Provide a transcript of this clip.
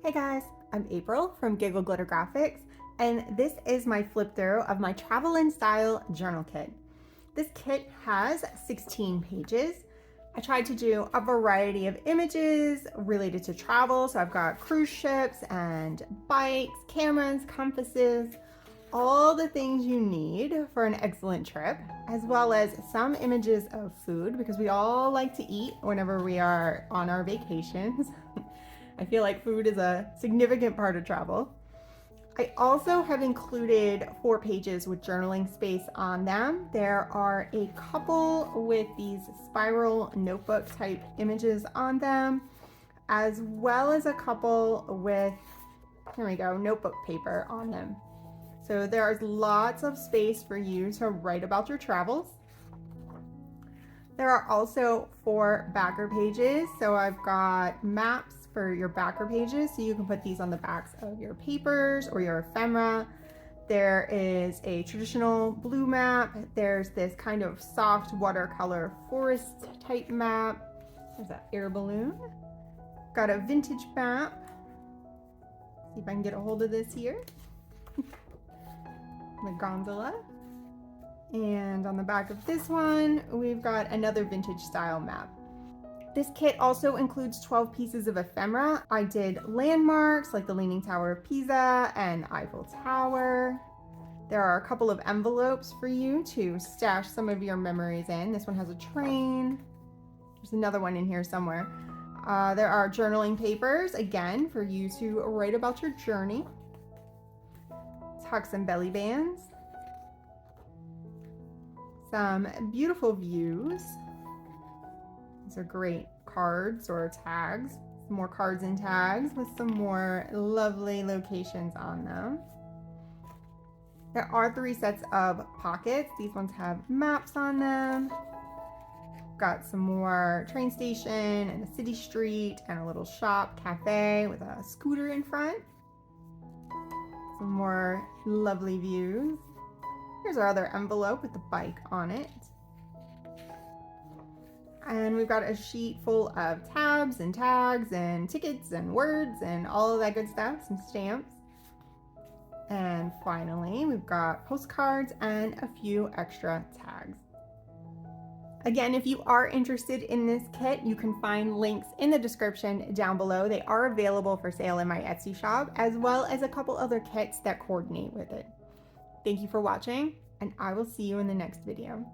Hey guys, I'm April from Giggle Glitter Graphics, and this is my flip through of my Travel in Style journal kit. This kit has 16 pages. I tried to do a variety of images related to travel, so I've got cruise ships and bikes, cameras, compasses, all the things you need for an excellent trip, as well as some images of food because we all like to eat whenever we are on our vacations. I feel like food is a significant part of travel. I also have included 4 pages with journaling space on them. There are a couple with these spiral notebook type images on them, as well as a couple with, here we go, notebook paper on them. So there's lots of space for you to write about your travels. There are also 4 backer pages. So I've got maps for your backer pages, so you can put these on the backs of your papers or your ephemera. There is a traditional blue map. There's this kind of soft watercolor forest type map. There's that air balloon. Got a vintage map. See if I can get a hold of this here. The gondola. And on the back of this one, we've got another vintage style map. This kit also includes 12 pieces of ephemera. I did landmarks like the Leaning Tower of Pisa and Eiffel Tower. There are a couple of envelopes for you to stash some of your memories in. This one has a train. There's another one in here somewhere. There are journaling papers, again, for you to write about your journey. Tucks and belly bands. Some beautiful views. These are great cards or tags. Some more cards and tags with some more lovely locations on them. There are 3 sets of pockets. These ones have maps on them. Got some more train station and a city street and a little shop, cafe with a scooter in front. Some more lovely views. Here's our other envelope with the bike on it. And we've got a sheet full of tabs and tags and tickets and words and all of that good stuff, some stamps. And finally, we've got postcards and a few extra tags. Again, if you are interested in this kit, you can find links in the description down below. They are available for sale in my Etsy shop, as well as a couple other kits that coordinate with it. Thank you for watching, and I will see you in the next video.